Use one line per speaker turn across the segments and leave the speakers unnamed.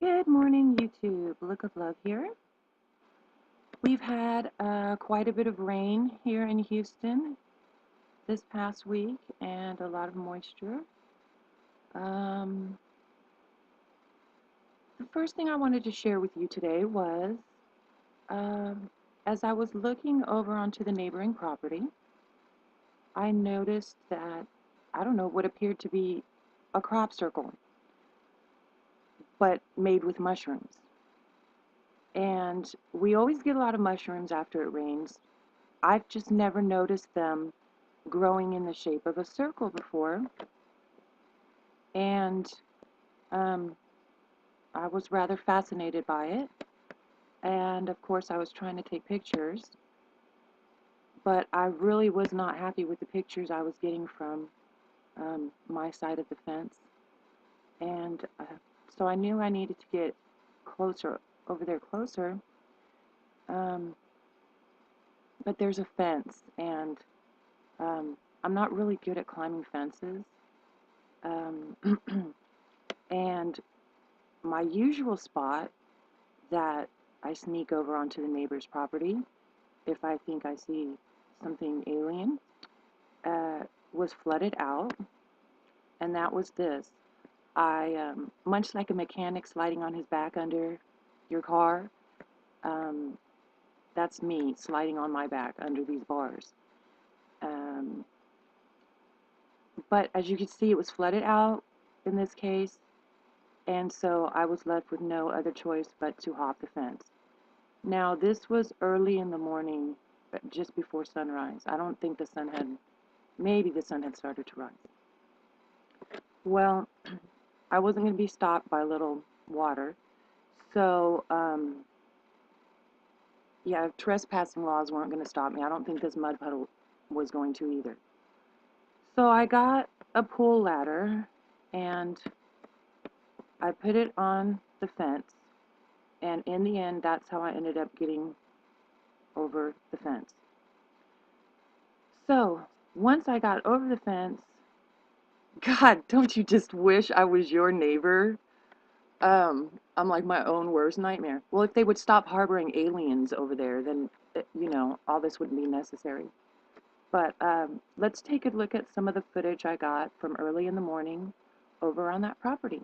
Good morning, YouTube. Look of Love here. We've had quite a bit of rain here in Houston this past week and a lot of moisture. Um, the first thing I wanted to share with you today was as I was looking over onto the neighboring property, I noticed that, I don't know, what appeared to be a crop circle, but made with mushrooms. And we always get a lot of mushrooms after it rains. I've just never noticed them growing in the shape of a circle before, and um, I was rather fascinated by it. And of course, I was trying to take pictures, but I really was not happy with the pictures I was getting from my side of the fence. And so I knew I needed to get closer, over there closer. Um, but there's a fence, and I'm not really good at climbing fences. Um, and my usual spot that I sneak over onto the neighbor's property if I think I see something alien was flooded out, and that was this. Much like a mechanic sliding on his back under your car, um, that's me sliding on my back under these bars. Um, but as you can see, it was flooded out in this case, and so I was left with no other choice but to hop the fence. Now, this was early in the morning, just before sunrise. I don't think the sun had, maybe the sun had started to rise. Well, I wasn't going to be stopped by little water. So, yeah, trespassing laws weren't going to stop me. I don't think this mud puddle was going to either. So I got a pull ladder and I put it on the fence. And in the end, that's how I ended up getting over the fence. So, once I got over the fence, God, don't you just wish I was your neighbor? I'm like my own worst nightmare. Well, if they would stop harboring aliens over there, then, all this wouldn't be necessary. But let's take a look at some of the footage I got from early in the morning over on that property.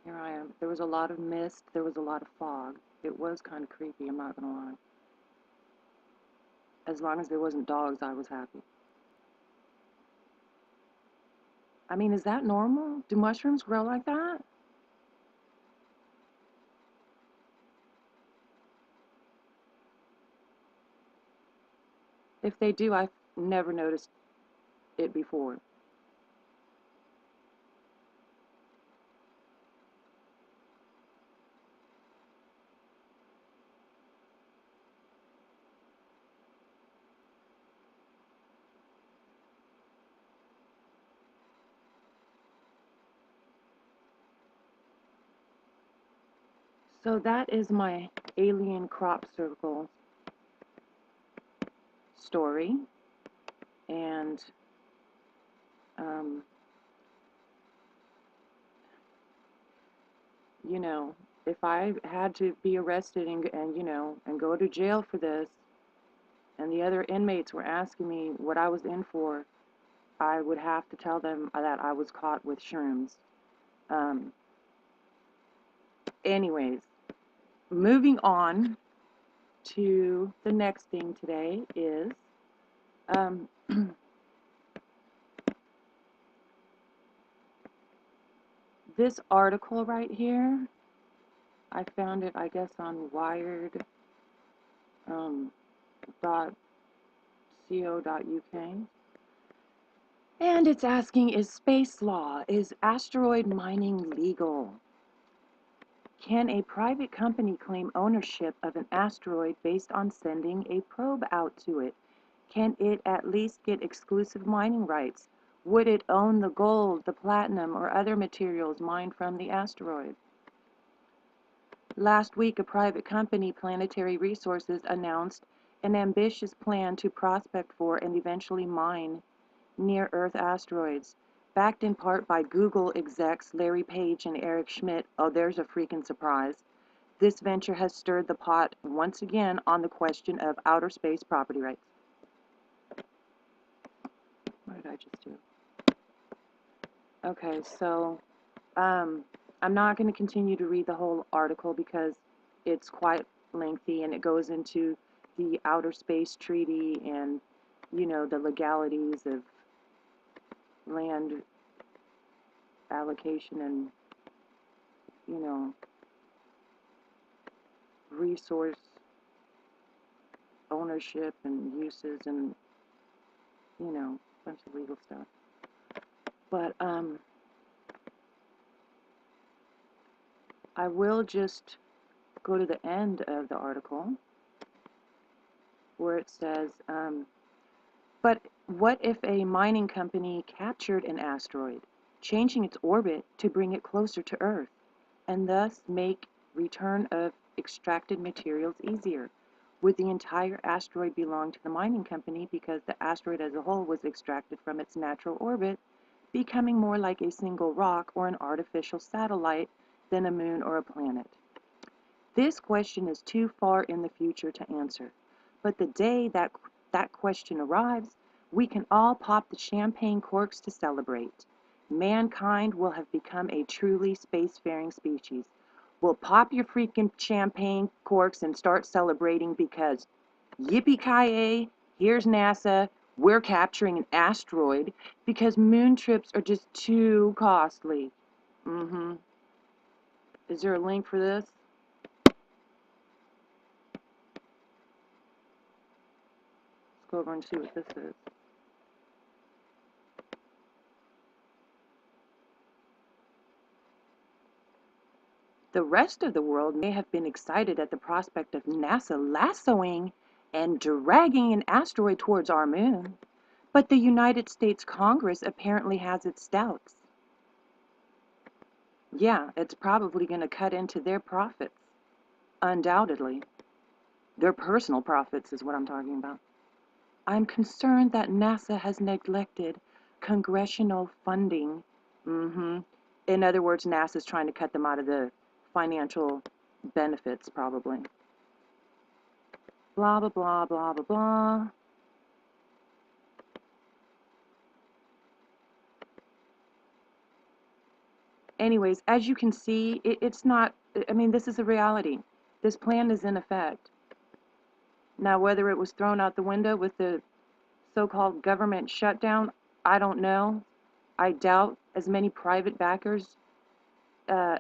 Here I am. There was a lot of mist. There was a lot of fog. It was kind of creepy, I'm not going to lie. As long as there wasn't dogs, I was happy. I mean, is that normal? Do mushrooms grow like that? If they do, I've never noticed it before. So that is my alien crop circle story. And um, you know, if I had to be arrested and go to jail for this, and the other inmates were asking me what I was in for, I would have to tell them that I was caught with shrooms. Um, anyways, moving on to the next thing today is um, this article right here. I found it, I guess, on Wired. Dot .co.uk, and it's asking, is space law, is asteroid mining legal? Can a private company claim ownership of an asteroid based on sending a probe out to it? Can it at least get exclusive mining rights? Would it own the gold, the platinum, or other materials mined from the asteroid? Last week, a private company, Planetary Resources, announced an ambitious plan to prospect for and eventually mine near-Earth asteroids. Backed in part by Google execs Larry Page and Eric Schmidt, oh, there's a freaking surprise. This venture has stirred the pot once again on the question of outer space property rights. What did I just do? Okay, so I'm not going to continue to read the whole article because it's quite lengthy and it goes into the Outer Space Treaty and, you know, the legalities of land allocation and, you know, resource ownership and uses and, you know, a bunch of legal stuff. But I will just go to the end of the article where it says, but what if a mining company captured an asteroid, changing its orbit to bring it closer to Earth, and thus make return of extracted materials easier? Would the entire asteroid belong to the mining company because the asteroid as a whole was extracted from its natural orbit, becoming more like a single rock or an artificial satellite than a moon or a planet? This question is too far in the future to answer, but the day that question arrives, we can all pop the champagne corks to celebrate. Mankind will have become a truly spacefaring species. Well, pop your freaking champagne corks and start celebrating because yippee-ki-yay, here's NASA, we're capturing an asteroid because moon trips are just too costly. Is there a link for this? Let's go over and see what this is. The rest of the world may have been excited at the prospect of NASA lassoing and dragging an asteroid towards our moon, but the United States Congress apparently has its doubts. Yeah, it's probably going to cut into their profits. Undoubtedly. Their personal profits is what I'm talking about. I'm concerned that NASA has neglected congressional funding. In other words, NASA's trying to cut them out of the financial benefits, probably. Blah, blah, blah, blah, blah, blah. Anyways, as you can see, it's not, I mean, this is a reality. This plan is in effect. Now, whether it was thrown out the window with the so-called government shutdown, I don't know. I doubt as many private backers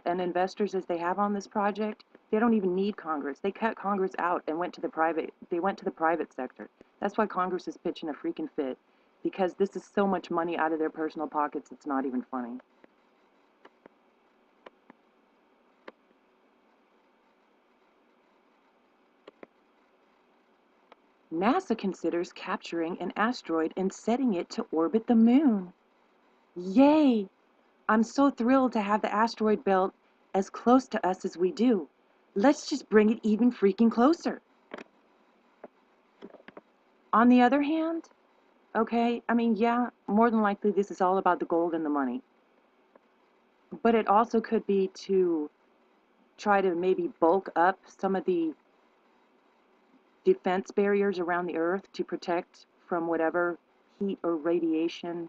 and investors as they have on this project. They don't even need Congress. They cut Congress out and went to the private sector. That's why Congress is pitching a freaking fit, because this is so much money out of their personal pockets, it's not even funny. NASA considers capturing an asteroid and setting it to orbit the moon. Yay! I'm so thrilled to have the asteroid belt as close to us as we do. Let's just bring it even freaking closer. On the other hand, okay, I mean, yeah, more than likely this is all about the gold and the money. But it also could be to try to maybe bulk up some of the defense barriers around the Earth to protect from whatever heat or radiation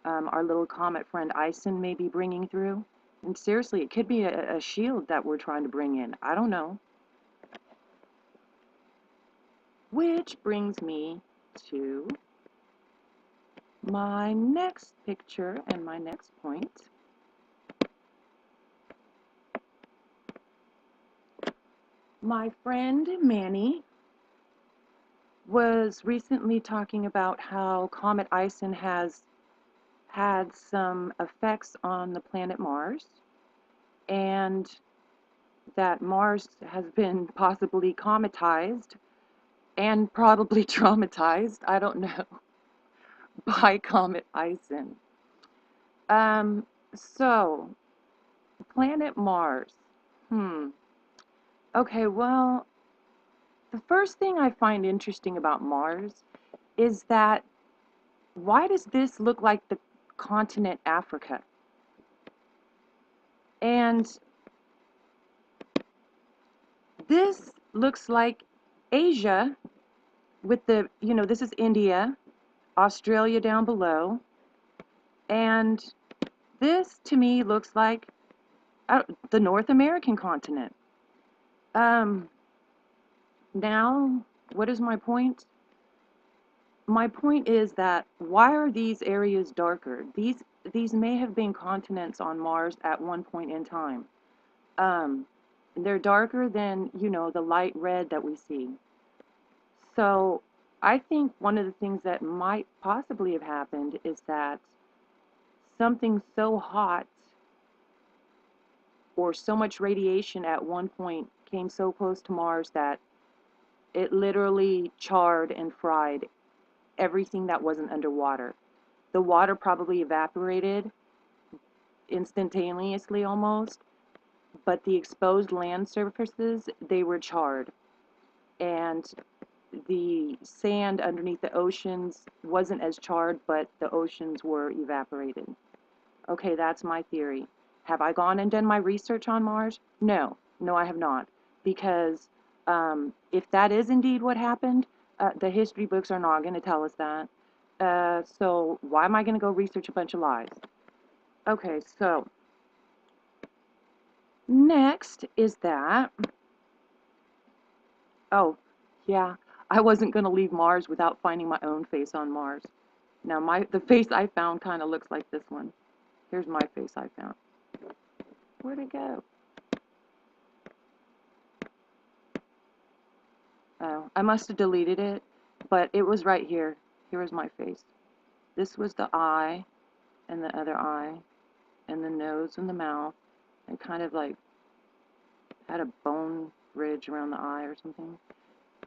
our little comet friend Ison may be bringing through. And seriously, it could be a shield that we're trying to bring in. I don't know. Which brings me to my next picture and my next point. My friend Manny was recently talking about how Comet Ison has had some effects on the planet Mars, and that Mars has been possibly cometized and probably traumatized, I don't know, by Comet Ison. Um, so, planet Mars. Hmm. Okay, well, the first thing I find interesting about Mars is that why does this look like the continent Africa? And this looks like Asia with the, this is India, Australia down below, and this to me looks like the North American continent. Um, Now, what is my point? My point is that why are these areas darker? These may have been continents on Mars at one point in time. Um, they're darker than, the light red that we see. So I think one of the things that might possibly have happened is that something so hot or so much radiation at one point came so close to Mars that it literally charred and fried everything that wasn't underwater. The water probably evaporated instantaneously almost, but the exposed land surfaces, they were charred. And the sand underneath the oceans wasn't as charred, but the oceans were evaporated. Okay, that's my theory. Have I gone and done my research on Mars? No, I have not. Because if that is indeed what happened, the history books are not going to tell us that. So why am I going to go research a bunch of lies? Okay, so next is that, oh, yeah, I wasn't going to leave Mars without finding my own face on Mars. Now, the face I found kind of looks like this one. Here's my face I found. Where'd it go? Oh, I must have deleted it, but it was right here. Here was my face. This was the eye, and the other eye, and the nose and the mouth, and kind of like had a bone ridge around the eye or something.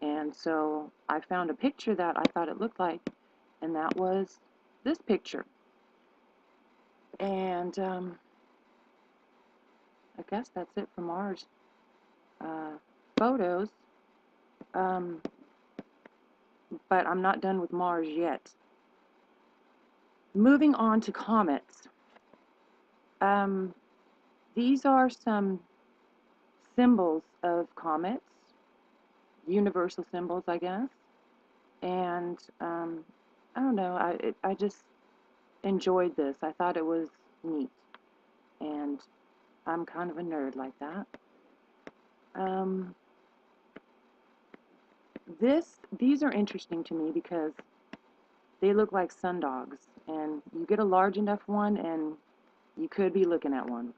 And so I found a picture that I thought it looked like, and that was this picture. And I guess that's it for Mars photos. Um, but I'm not done with Mars yet. Moving on to comets. Um, these are some symbols of comets, universal symbols, I guess. And I don't know, I just enjoyed this. I thought it was neat. And I'm kind of a nerd like that. Um, these are interesting to me because they look like sundogs, and you get a large enough one and you could be looking at one.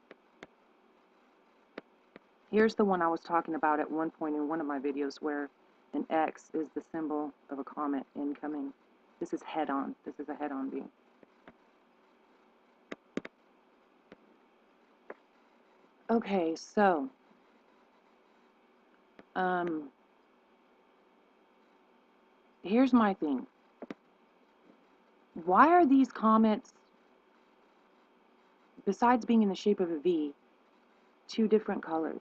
Here's the one I was talking about at one point in one of my videos where an X is the symbol of a comet incoming. This is head-on. This is a head-on view. Okay, so here's my thing. Why are these comets, besides being in the shape of a V, two different colors?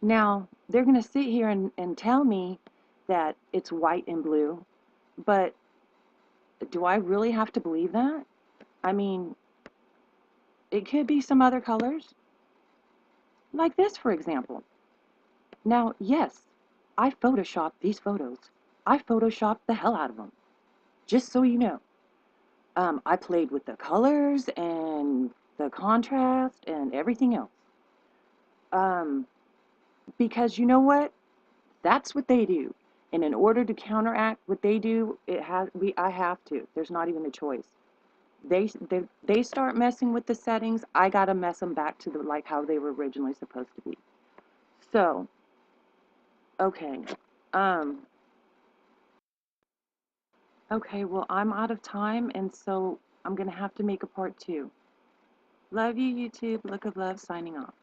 Now, they're going to sit here and tell me that it's white and blue, but do I really have to believe that? I mean, it could be some other colors, like this, for example. Now, yes, I photoshopped these photos. I photoshopped the hell out of them, just so you know. I played with the colors and the contrast and everything else. Because you know what? That's what they do. And in order to counteract what they do, I have to. There's not even a choice. They start messing with the settings, I gotta mess them back to like how they were originally supposed to be. So, okay. Um, okay, well, I'm out of time, and so I'm gonna have to make a part 2. Love you, YouTube. Look of Love, signing off.